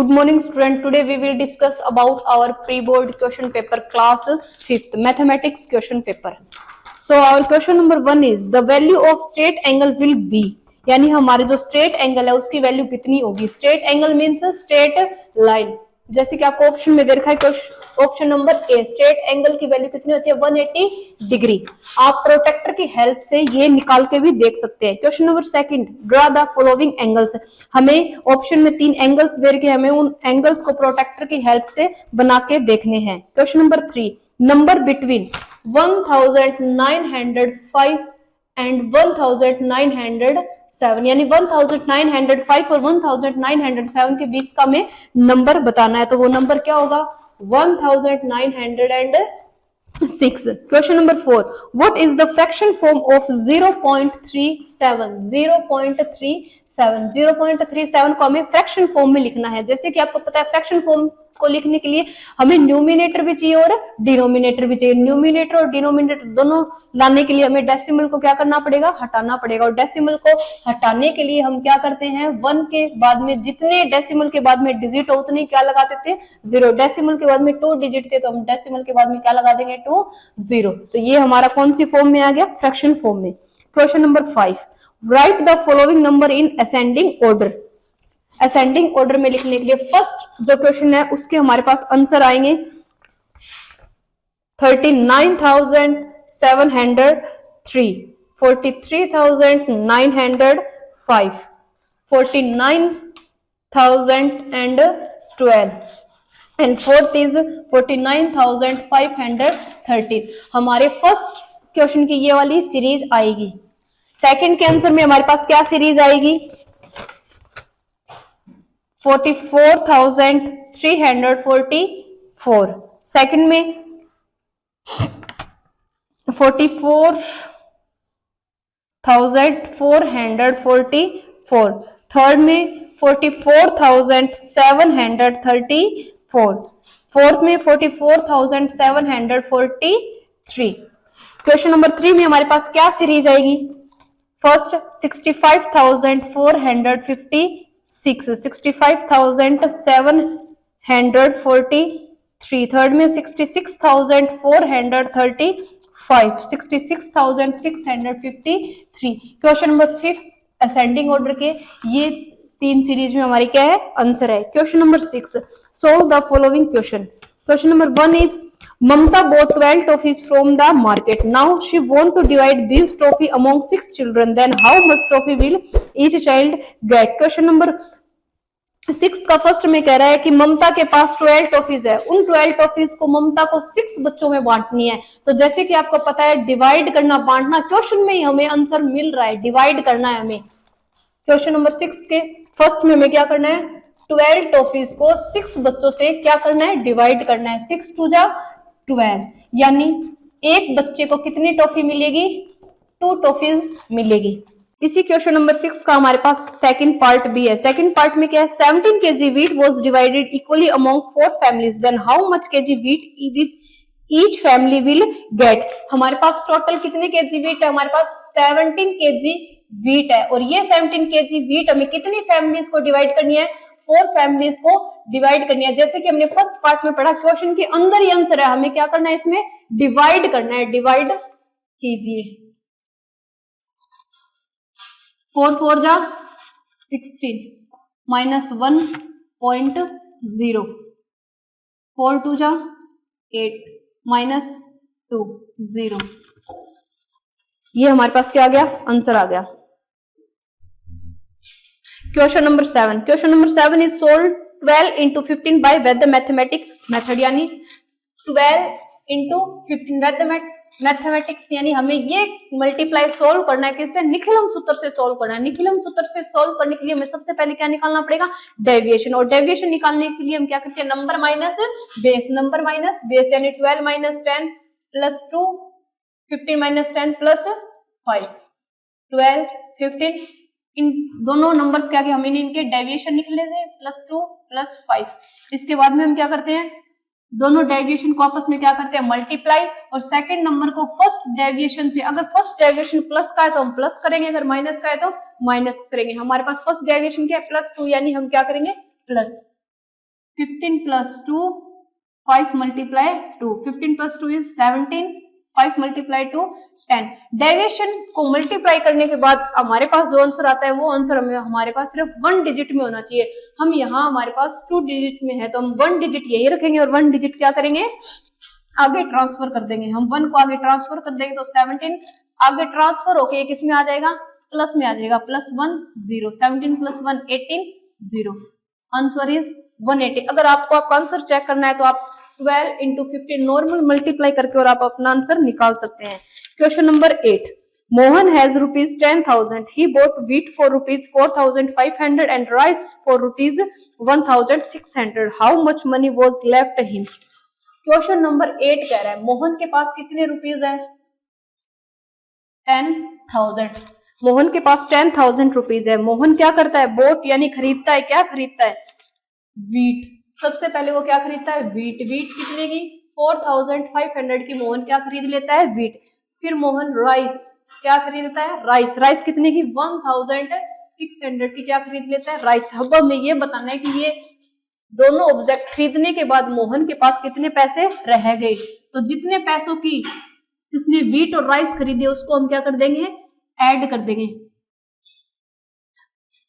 Good morning, student. Today we will discuss about our pre-board question paper, class 5th, mathematics question paper. So our question number 1 is the value of straight angle will be, यानी हमारे जो straight angle है उसकी value कितनी होगी. Straight angle means straight line. जैसे कि आपको ऑप्शन में दे रखा है, option number A, straight angle की वैल्यू कितनी होती है 180 डिग्री. आप प्रोटेक्टर की हेल्प से ये निकाल के भी देख सकते हैं. Question number second, draw the following angles. हमें ऑप्शन में 3 एंगल्स दे रखे, हमें उन एंगल्स को प्रोटेक्टर की हेल्प से बना के देखने हैं. Question number 3, number between 1905 and 1907, यानी 1905 और 1907 के बीच का हमें नंबर बताना है. तो वो नंबर क्या होगा 1906. Question number 4, what is the fraction form of 0.37. 0.37 को हमें फ्रैक्शन फॉर्म में लिखना है. जैसे कि आपको पता है फ्रैक्शन फॉर्म को लिखने के लिए हमें न्यूमिनेटर भी चाहिए और डिनोमिनेटर भी चाहिए. न्यूमिनेटर और डिनोमिनेटर दोनों लाने के लिए हमें डेसिमल को क्या करना पड़ेगा, हटाना पड़ेगा. और डेसिमल को हटाने के लिए हम क्या करते हैं, 1 के बाद में जितने डेसिमल के बाद में डिजिट हो उतने क्या लगा देते हैं 0. डेसिमल के बाद में 2 डिजिट थे तो हम डेसिमल के बाद में क्या लगा देंगे 2 0. तो ये हमारा कौन सी फॉर्म में आ गया, फ्रैक्शन फॉर्म में. Question number 5, right the following number in ascending order. Ascending order में लिखने के लिए फर्स्ट जो क्वेश्चन है उसके हमारे पास आंसर आएंगे 39,703, 43,905, 49,012 एंड फोर्थ इज 49,513. हमारे फर्स्ट क्वेश्चन की ये वाली सीरीज आएगी. सेकंड के आंसर में हमारे पास क्या सीरीज आएगी 44,344. सेकंड में 44,444. थर्ड में 44,734. फोर्थ में 44,743. क्वेश्चन नंबर 3 में हमारे पास क्या सीरीज आएगी, फर्स्ट 65,456, 65,743. थर्ड में 66,435, 66,653. क्वेश्चन नंबर 5 असेंडिंग ऑर्डर के ये 3 सीरीज में हमारी क्या है, आंसर है. Question number 6, solve the following question. Question number 1 is Mamta bought 12 toffees from the market. Now she want to divide these toffee among 6 children. Then how much toffee will each child get? Question number 6 का first में कह रहा है कि ममता के पास 12 toffees है. उन 12 toffees को ममता को 6 बच्चों में बांटनी है. तो जैसे कि आपको पता है डिवाइड करना, बांटना क्वेश्चन में ही हमें आंसर मिल रहा है, डिवाइड करना है हमें. क्वेश्चन नंबर 6 के फर्स्ट में हमें क्या करना है, 12 टॉफीज को 6 बच्चों से क्या करना है, डिवाइड करना है. 6 2 जा 12, यानी एक बच्चे को कितनी टॉफी मिलेगी, 2 टॉफीज मिलेगी. इसी क्वेश्चन नंबर 6 का हमारे पास सेकंड पार्ट भी है. सेकंड पार्ट में क्या है, 17 kg wheat was divided equally among 4 families. Then how much kg wheat each family will get? हमारे पास टोटल कितने kg wheat है, हमारे पास 17 kg wheat है. और ये 17 kg wheat हमें कितनी फैमिलीज को डिवाइड करनी है, 4 फैमिलीज को डिवाइड करनी है. जैसे कि हमने फर्स्ट पार्ट में पढ़ा, क्वेश्चन के अंदर ही आंसर है, हमें क्या करना है, इसमें डिवाइड करना है. डिवाइड कीजिए. 4 4 जा 16 माइनस 1.0, 4 2 जा 8 माइनस 2 0. ये हमारे पास क्या आ गया, आंसर आ गया. Question number 7. Question number 7 is solve 12 into 15 by with the mathematic method. यानी 12 into 15 with the मैथमेटिक्स, यानी हमें ये मल्टीप्लाई सोल्व करना है. किससे, निखिलम सूत्र से सोल्व करना है. निखिलम सूत्र से सोल्व करने के लिए हमें सबसे पहले क्या निकालना पड़ेगा, डेविएशन. और डेविएशन निकालने के लिए हम क्या करते हैं, number minus base. Number minus base यानी 12 माइनस 10 प्लस 2, 15 माइनस 10 प्लस 5, 12 15. इन दोनों नंबर्स क्या कि हमें इनके डेविएशन निकले थे, +2 +5. इसके बाद में हम क्या करते हैं, दोनों डेविएशन को आपस में क्या करते हैं, मल्टीप्लाई. और सेकंड नंबर को फर्स्ट डेविएशन से, अगर फर्स्ट डेविएशन प्लस का है तो हम प्लस करेंगे, अगर माइनस का है तो माइनस करेंगे. हमारे पास फर्स्ट डेविएशन क्या है, +2, यानी हम क्या करेंगे plus. 15 plus 2, 5 multiply 2, 15 plus 2 is 17, 5 multiply 2 10। Deviation को मल्टीप्लाई करने के बाद हमारे पास जो आंसर आता है वो आंसर हमारे पास सिर्फ 1 डिजिट में होना चाहिए। हम यहाँ हमारे पास 2 डिजिट में है तो हम 1 डिजिट यही रखेंगे और 1 डिजिट क्या करेंगे, आगे ट्रांसफर कर देंगे। हम 1 को आगे ट्रांसफर कर देंगे तो 17 आगे ट्रांसफर होके किस में आ जाएगा, प्लस में आ जाएगा, +1 0, 17 + 1 18 0, आंसर इज 180। अगर आपको आपका आंसर चेक करना है तो आप 12 × 15 नॉर्मल मल्टीप्लाई करके और आप अपना आंसर निकाल सकते हैं। Question number 8, Mohan has ₹10,000, he bought wheat for ₹4,500 and rice for ₹1,600, how much money was left him? Question number 8 कह रहा है मोहन के पास कितने रुपीज है, 10,000। मोहन के पास 10,000 रुपीज है। मोहन क्या करता है, बोट यानी खरीदता है, क्या खरीदता है, वीट। सबसे पहले वो क्या खरीदता है, वीट। वीट कितने की, 4,500 की मोहन क्या खरीद लेता है, वीट। फिर मोहन राइस क्या खरीदता है, राइस। राइस कितने की, 1,600 की क्या खरीद लेता है, राइस। अब हमें ये बताना है कि ये दोनों ऑब्जेक्ट खरीदने के बाद मोहन के पास कितने पैसे रह गए। तो जितने पैसों की जिसने वीट और राइस खरीदे उसको हम क्या कर देंगे, ऐड कर देंगे।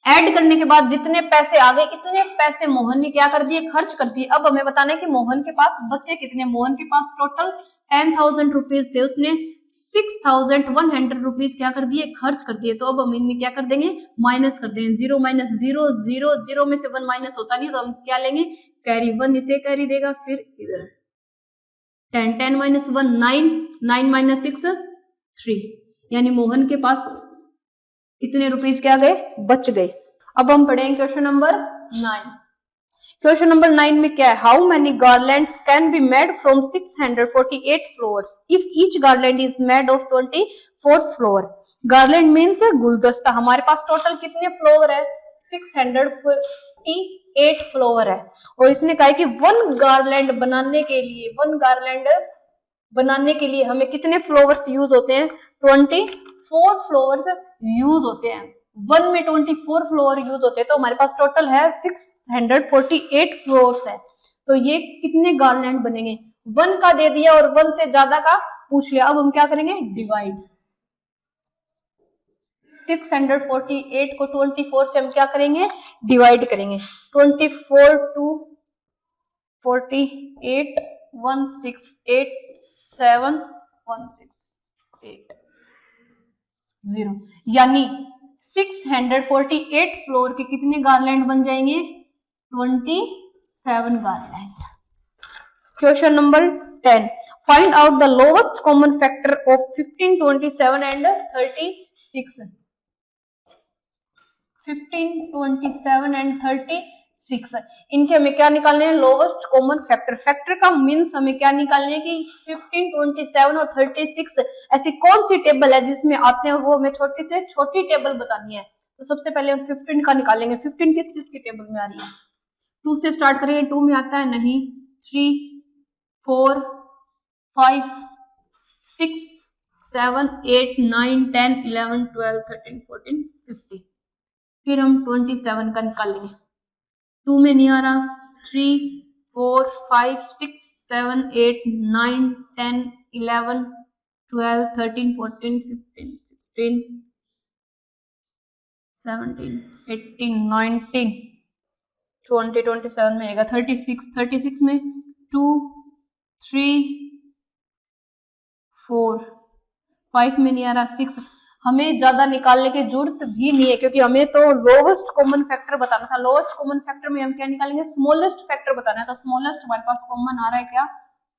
ऐड करने के बाद जितने पैसे आ गए, इतने पैसे मोहन ने क्या कर दिए, खर्च कर दिए। अब हमें बताना है कि मोहन के पास बचे कितने। मोहन के पास टोटल 10,000 रुपीज थे, उसने 6,100 रुपीज क्या कर दिए, खर्च कर दिए। तो अब हम इनमें क्या कर देंगे, माइनस कर देंगे। 0 - 0 0 0 में से 1 माइनस होता नहीं, तो हम क्या लेंगे, कैरी। 1 इसे कैरी देगा, फिर इधर 10 10 - 1 9 9 - 6 3, यानी मोहन के पास कितने रुपीज क्या गए, बच गए। अब हम पढ़ेंगे क्वेश्चन नंबर 9। क्वेश्चन नंबर 9 में क्या है, how many garlands can be made from 648 flowers if each garland is made of 24 flower. Garland means गुलदस्ता। हमारे पास टोटल कितने फ्लावर है, 648 फ्लावर है। और इसने कहा कि वन गार्लैंड बनाने के लिए हमें कितने फ्लावर्स यूज होते हैं, 24 फ्लावर्स यूज होते हैं। 1 में 24 फ्लावर यूज होते हैं, तो हमारे पास टोटल है 648 फ्लावर्स है। तो ये कितने गार्लैंड बनेंगे, 1 का दे दिया और 1 से ज्यादा का पूछ लिया। अब हम क्या करेंगे, डिवाइड। 648 को 24 से हम क्या करेंगे, डिवाइड करेंगे। 24 2 48 168 7 168 0, यानी 648 फ्लोर के कितने गार्लैंड बन जाएंगे, 27 garland. Question number 10, find out the lowest common factor of 15, 27 and 36। 15, 27 and 36, इनके हमें क्या निकालने हैं, लोवेस्ट कॉमन फैक्टर। फैक्टर का मीन्स हमें क्या निकालने हैं कि 15, 27 और 36 ऐसी कौन सी टेबल है जिसमें आते हैं, वो हमें छोटी से छोटी टेबल बतानी है। तो सबसे पहले हम 15 का निकालेंगे। 15 किस किस की टेबल में आ रही है, 2 से स्टार्ट करेंगे। 2 में आता है नहीं, 3 4 5 6 7 8 9 10 11 12 13 14 15। फिर हम 27 का निकालेंगे। 2 में नहीं आ रहा, 3 4 5 6 7 8 9 10 11 12 13 14 15 16 17 18 19 20 27 में आएगा। 36 में 2 3 4 5 में नहीं आ रहा, 6। हमें ज्यादा निकालने की जरूरत भी नहीं है क्योंकि हमें तो लोवेस्ट कॉमन फैक्टर बताना था। लोवेस्ट कॉमन फैक्टर में हम क्या निकालेंगे, स्मॉलेस्ट फैक्टर बताना है। तो स्मॉलेस्ट हमारे पास कॉमन आ रहा है क्या,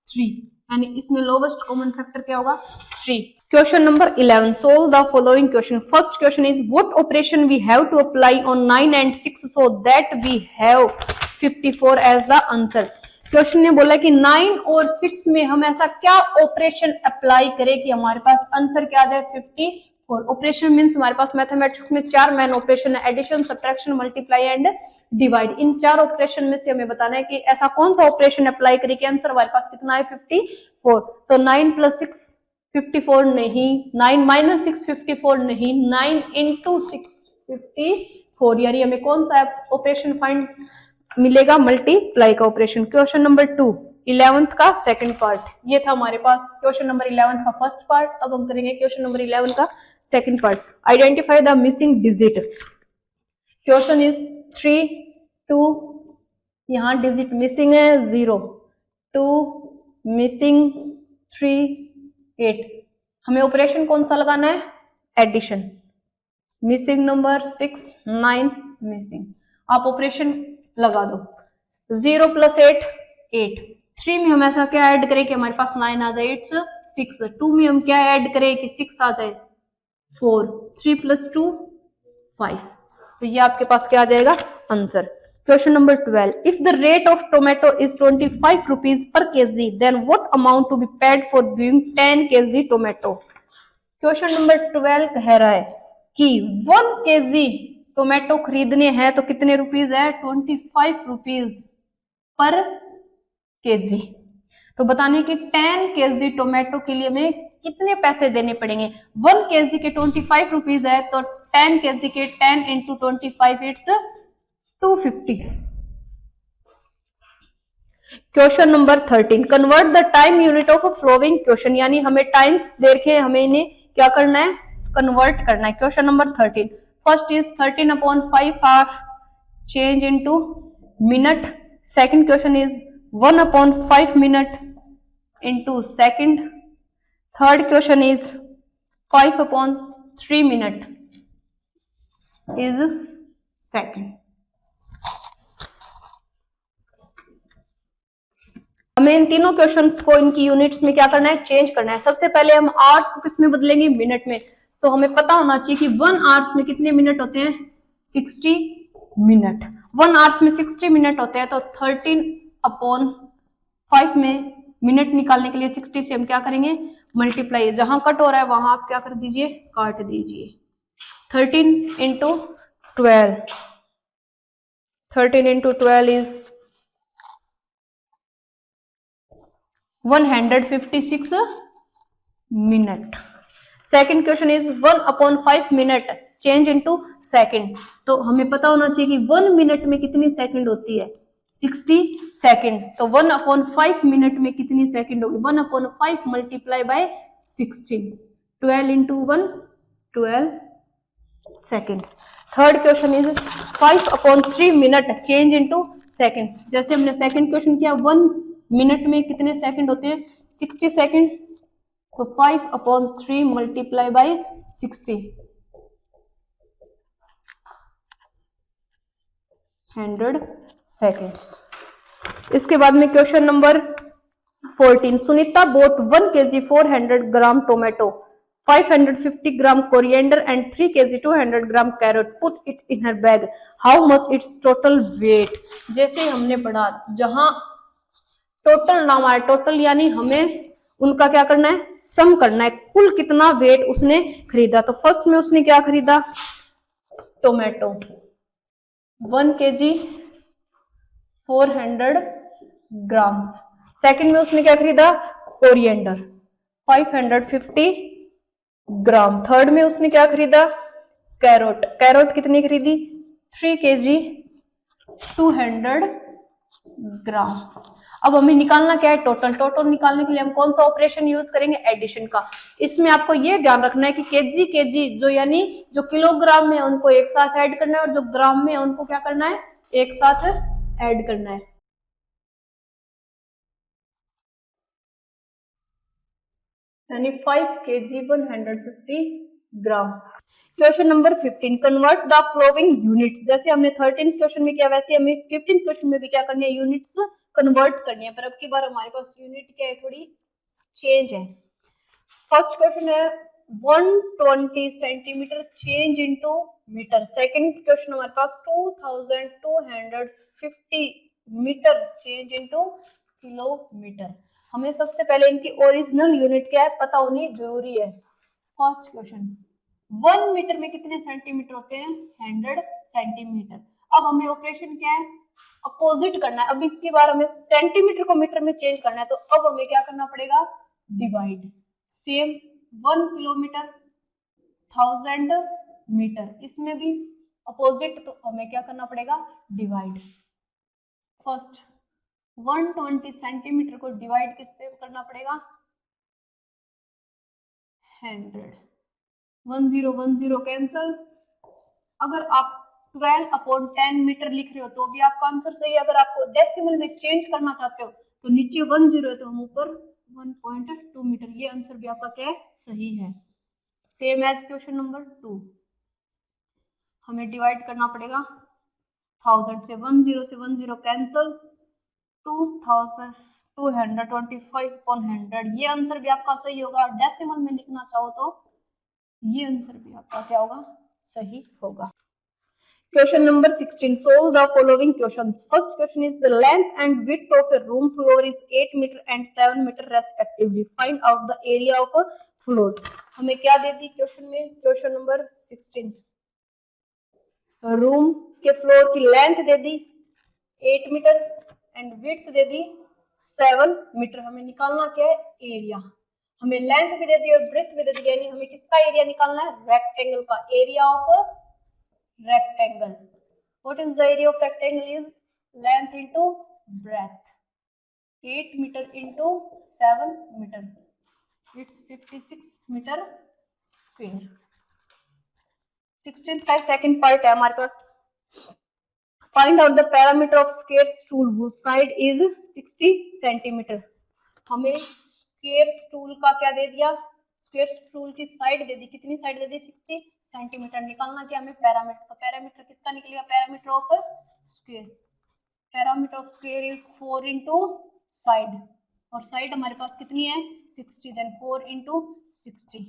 3, यानी इसमें लोवेस्ट कॉमन फैक्टर क्या होगा, 3। Question number 11, solve the following question. First question is what operation we have to apply on 9 and 6 so that we have 54 as the answer. Question ने बोला कि 9 और 6 में हम ऐसा क्या ऑपरेशन अप्लाई करें कि हमारे पास आंसर क्या आ जाए, 54। ऑपरेशन मींस हमारे पास मैथमेटिक्स में 4 मेन ऑपरेशन है, addition, subtraction, multiply and divide. इन 4 ऑपरेशन में से हमें बताना है कि ऐसा कौन सा ऑपरेशन अप्लाई करें कि आंसर हमारे पास कितना है, 54। तो 9 + 6 54 नहीं, 9 - 6 54 नहीं, 9 × 6 54, यानी हमें कौन सा ऑपरेशन फाइंड मिलेगा मल्टीप्लाई का ऑपरेशन। क्वेश्चन नंबर 2 11th का सेकंड पार्ट, ये था हमारे पास क्वेश्चन नंबर 11 का फर्स्ट पार्ट। अब हम करेंगे क्वेश्चन नंबर 11 का second part. Identify the missing digit. Question is 3 2, यहाँ डिजिट मिसिंग है 0 2 मिसिंग 3 8। हमें ऑपरेशन कौन सा लगाना है? एडिशन। मिसिंग नंबर 6 9 मिसिंग, आप ऑपरेशन लगा दो। 0 + 8 8, 3 में हम ऐसा क्या ऐड करें कि हमारे पास 9 आ जाए, इट्स 6। 2 में हम क्या ऐड करें कि 6 आ जाए, 4। 3 + 2 5। तो ये आपके पास क्या आ जाएगा answer. Question number 12, if the rate of tomato is 25 rupees per kg, then what amount to be paid for being 10 kg tomato. Question number 12 कह रहा है कि 1 केजी टोमेटो खरीदने हैं तो कितने रुपीज है? 25 रुपीज पर केजी। तो बताने कि 10 केजी टोमेटो के लिए हमें कितने पैसे देने पड़ेंगे। 1 केजी के 25 रुपीज है तो 10 केजी के 10 × 25 it's 250। Question number 13, convert the time unit of flowing question, यानी हमें टाइम्स देखे हमें इन्हें क्या करना है? कन्वर्ट करना है। Question number 13, first is 13/5 hour change into minute. Second question is 1/5 minute into second. Third question is 5/3 minute is second. हमें इन तीनों क्वेश्चंस को इनकी यूनिट्स में क्या करना है? चेंज करना है। सबसे पहले हम आवर्स को किस में बदलेंगे? मिनट में। तो हमें पता होना चाहिए कि 1 आवर्स में कितने मिनट होते हैं? 60 मिनट। 1 आवर्स में 60 मिनट होते हैं तो 13/5 में मिनट निकालने के लिए 60 से हम क्या करेंगे? मल्टीप्लाई। जहां कट हो रहा है वहां आप क्या कर दीजिए? काट दीजिए। 13 × 12, 13 × 12 is 156 minute. Second question is 1/5 minute change into second. तो हमें पता होना चाहिए कि 1 मिनट में कितनी सेकंड होती है? 60 सेकंड। तो 1/5 मिनट में कितनी सेकंड होगी? 1/5 multiply by 16, 12 × 1 12 second. Third question is 5/3 minute change into second. जैसे हमने सेकंड क्वेश्चन किया 1 मिनट में कितने सेकंड होते हैं? 60 सेकंड। तो 5/3 मल्टीप्लाई बाय 60, 100 सेकेंड्स। इसके बाद में question number 14, Sunita bought 1 kg 400 gram tomato, 550 gram coriander and 3 kg 200 gram carrot, put it in her bag, how much its total weight. जैसे हमने पढ़ा जहां टोटल नाम आया, टोटल यानी हमें उनका क्या करना है? सम करना है, कुल कितना वेट उसने खरीदा। तो फर्स्ट में उसने क्या खरीदा? टोमेटो 1 kg 400 ग्राम। सेकंड में उसने क्या खरीदा? कोरिएंडर 550 ग्राम। थर्ड में उसने क्या खरीदा? कैरोट, कैरोट कितनी खरीदी? 3 kg 200 ग्राम। अब हमें निकालना क्या है? टोटल। टोटल निकालने के लिए हम कौन सा ऑपरेशन यूज करेंगे? एडिशन का। इसमें आपको ये ध्यान रखना है कि केजी केजी जो यानी जो किलोग्राम में उनको एक साथ ऐड करना है और जो ग्राम में उनको क्या करना है? एक साथ ऐड करना है। यानी 5 kg 150 gram. Question number 15, convert the flowing unit. जैसे हमने 13 क्वेश्चन में किया वैसे हमें 15 क्वेश्चन में भी क्या करनी है? यूनिट्स कन्वर्ट करनी है। पर अब की बार हमारे पास यूनिट क्या है? थोड़ी चेंज है। फर्स्ट क्वेश्चन है 120 centimetre change into metre. Second question हमारे पास 2250 मीटर चेंज इनटू किलोमीटर। हमें सबसे पहले इनकी ओरिजिनल यूनिट क्या है पता होनी जरूरी है। फर्स्ट क्वेश्चन 1 मीटर में कितने सेंटीमीटर होते हैं? 100 सेंटीमीटर। अब हमें ऑपरेशन क्या है? अपोजिट करना है। अब इसकी बार हमें सेंटीमीटर को मीटर में चेंज करना है तो अब हमें क्या करना पड़ेगा? डिवाइड। सेम 1 किलोमीटर 1000 मीटर, इसमें भी अपोजिट तो हमें क्या करना पड़ेगा? डिवाइड। फर्स्ट 120 सेंटीमीटर को डिवाइड किससे करना पड़ेगा? 100। 10 कैंसल। अगर आप 12/10 मीटर लिख रहे हो तो भी आपका आंसर सही है। अगर आपको डेसिमल में चेंज करना चाहते हो तो नीचे 10 है तो हम ऊपर 1.2 मीटर, ये आंसर भी आपका क्या है? सही है। सेम एज क्वेश्चन नंबर 2, हमें डिवाइड करना पड़ेगा 1000 से, 10 कैंसल, 2225/100, ये आंसर भी आपका सही होगा। डेसिमल में लिखना चाहो तो ये आंसर भी आपका क्या होगा? सही होगा। Question number 16. Solve the following questions. First question is the length and width of a room floor is 8 meter and 7 meter respectively. Find out the area of a floor. हमें क्या दे दी क्वेश्चन में? क्वेश्चन नंबर 16, रूम के floor की length दे दी 8 metre and width दे दी 7 मीटर। हमें निकालना क्या है? एरिया। हमें लेंथ भी दे दी और ब्रेथ भी दे दी, यानी हमें किसका एरिया निकालना है? रेक्टेंगल का। Area of rectangle. What is the area of rectangle? Is length into breadth. 8 meter into 7 meter. It's 56 meter square. 16th का सेकंड पार्ट है हमारे पास। Find out the parameter of square stool whose side is 60 centimeter. हमें square stool का क्या दे दिया? Square stool की side दे दी, कितनी side दे दी? 60 centimetre. निकालना क्या हमें? पैरामीटर। तो पैरामीटर किसका निकलेगा? Parameter of square. Parameter of square is 4 into side, और साइड हमारे पास कितनी है? 60, देन 4 इंटू 60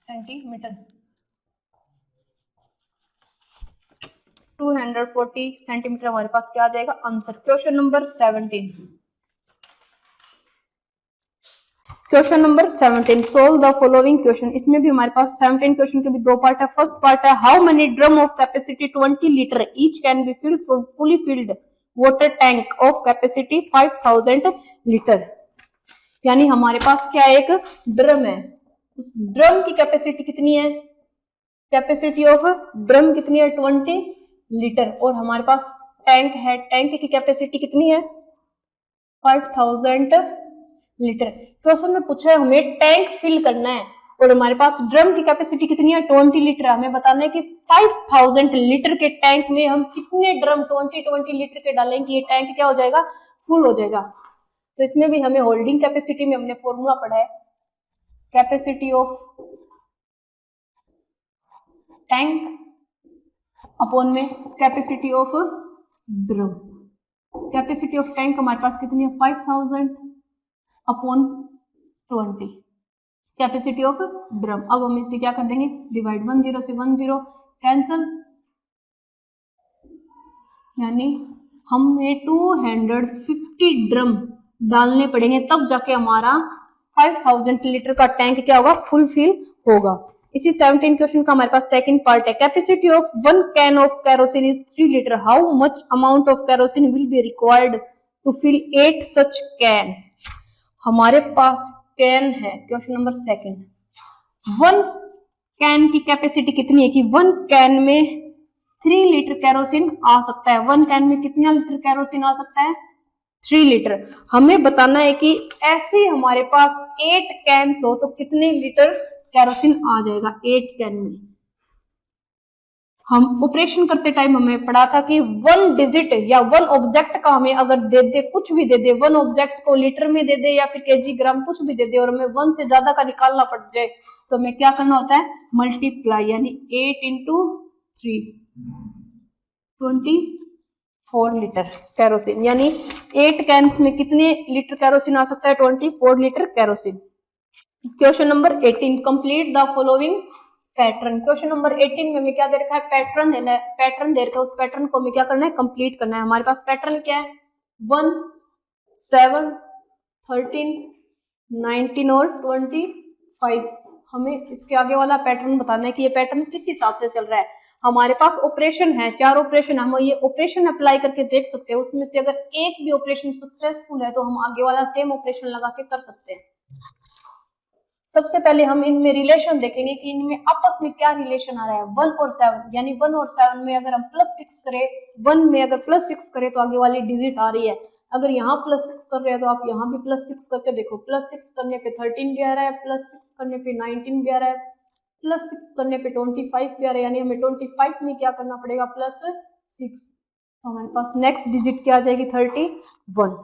सेंटीमीटर, 240 सेंटीमीटर हमारे पास क्या आ जाएगा? Answer. Question number 17। Question number 17, solve the following question. इसमें भी हमारे पास 17 क्वेश्चन के भी दो पार्ट है। फर्स्ट पार्ट है how many drum of capacity 20 litre each can be filled from fully filled water tank of capacity 5000 litre. यानी हमारे पास क्या एक ड्रम है, उस ड्रम की कैपेसिटी कितनी है? कैपेसिटी ऑफ ड्रम कितनी है? 20 लीटर। और हमारे पास टैंक है, टैंक की कैपेसिटी कितनी है? 5000 लीटर। क्वेश्चन में पूछा है हमें टैंक फिल करना है और हमारे पास ड्रम की कैपेसिटी कितनी है? 20 लीटर। हमें बताना है कि 5000 लीटर के टैंक में हम कितने ड्रम 20 लीटर के डालेंगे, ये टैंक क्या हो जाएगा? फुल हो जाएगा। तो इसमें भी हमें होल्डिंग कैपेसिटी में हमने फॉर्मूला पढ़ा है, कैपेसिटी ऑफ टैंक अपॉन में capacity of drum. Capacity of tank हमारे पास कितनी है? 5000 अपॉन 20 कैपेसिटी ऑफ ड्रम। अब हम इसे क्या कर देंगे? डिवाइड, 10 से 10 कैंसल, यानी हमें 250 ड्रम डालने पड़ेंगे तब जाके हमारा 5000 लीटर का टैंक क्या होगा? फुलफिल होगा। इसी 17 क्वेश्चन का हमारे पास सेकंड पार्ट है, capacity of 1 can of kerosene is 3 litre. How much amount of kerosene will be required to fill 8 such can. हमारे पास कैन है, क्वेश्चन नंबर सेकंड। 1 कैन की कैपेसिटी कितनी है? कि 1 कैन में 3 लीटर कैरोसिन आ सकता है। 1 कैन में कितना लीटर कैरोसिन आ सकता है? 3 लीटर। हमें बताना है कि ऐसे हमारे पास 8 कैन्स हो तो कितने लीटर कैरोसिन आ जाएगा 8 कैन में। हम ऑपरेशन करते टाइम हमें पढ़ा था कि 1 डिजिट या 1 ऑब्जेक्ट का हमें अगर दे दे, कुछ भी दे दे, 1 ऑब्जेक्ट को लीटर में दे दे या फिर केजी ग्राम कुछ भी दे दे और हमें 1 से ज्यादा का निकालना पड़ जाए तो हमें क्या करना होता है? मल्टीप्लाई, यानी 8 इंटू 3 24 लीटर कैरोसिन। यानी 8 कैन्स में कितने लीटर कैरोसिन आ सकता है? 24 litre kerosene. Question number 18, complete the following pattern. Question number 18 में हमें क्या दे रखा है? पैटर्न देना है। पैटर्न दे रखा है, उस पैटर्न को हमें क्या करना है? कंप्लीट करना है। हमारे पास पैटर्न क्या है? 1 7 13 19 और 25। हमें इसके आगे वाला पैटर्न बताना है कि ये पैटर्न किस हिसाब से चल रहा है। हमारे पास ऑपरेशन है, 4 ऑपरेशन। हम ये ऑपरेशन अप्लाई करके देख सकते हैं, उसमें से अगर एक भी ऑपरेशन सक्सेसफुल है तो हम आगे वाला सेम ऑपरेशन लगा के कर सकते हैं। सबसे पहले हम इनमें रिलेशन देखेंगे कि इनमें आपस में क्या रिलेशन आ रहा है। 1 और 7, यानी 1 और 7 में अगर हम +6 करें, 1 में अगर +6 करें तो आगे वाली डिजिट आ रही है। अगर यहाँ +6 कर रहे हैं तो आप यहाँ भी +6 करके देखो, +6 करने पे 13 भी आ रहा है, +6 करने पे 19 भी आ रहा है, +6 करने पे 25 भी आ रहा है, यानी हमें 25 में क्या करना पड़ेगा, +6। तो हमारे पास नेक्स्ट डिजिट क्या आ जाएगी, 31।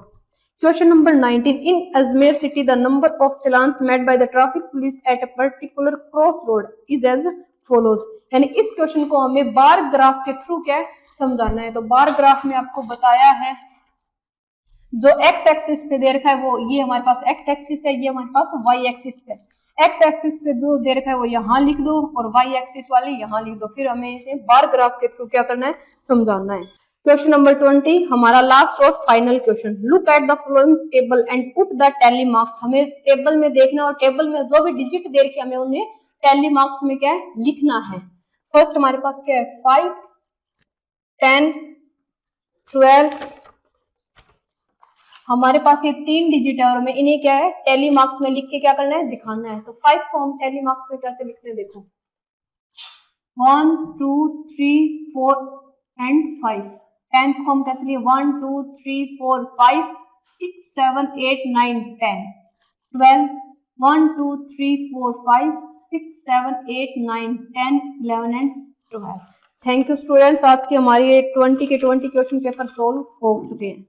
Question number 19. In Ajmer city, the number of challans made by the traffic police at a particular crossroad is as follows. यानी इस क्वेश्चन को हमें बार ग्राफ के थ्रू क्या समझाना है। तो बार ग्राफ में आपको बताया है, जो एक्स एक्सिस पे दे रखा है वो ये हमारे पास एक्स एक्सिस है, ये हमारे पास वाई एक्सिस पे। एक्स एक्सिस पे जो दे रखा है वो यहाँ लिख दो और वाई एक्सिस वाले यहाँ लिख दो, फिर हमें इसे बार ग्राफ के थ्रू क्या करना है, समझाना है। क्वेश्चन नंबर 20 हमारा लास्ट और final question. Look at the following table and put the tally marks. हमें टेबल में देखना और टेबल में जो भी डिजिट दे रखे हमें उन्हें टैली मार्क्स में क्या है, लिखना है। फर्स्ट हमारे पास क्या है, 5, 10, 12, हमारे पास ये 3 डिजिट है और हमें इन्हें क्या है, टैली मार्क्स में लिख के क्या करना है, दिखाना है। तो 5 को हम टैली मार्क्स में कैसे लिखते हैं, देखो 1, 2, 3, 4 एंड 5। 10 को हम कैसे लिए, 1, 2, 3, 4, 5, 6, 7, 8, 9, 10। 12, 1, 2, 3, 4, 5, 6, 7, 8, 9, 10, 11 एंड 12। थैंक यू स्टूडेंट्स, आज की हमारी 20 के 20 क्वेश्चन पेपर सोल्व हो चुके हैं।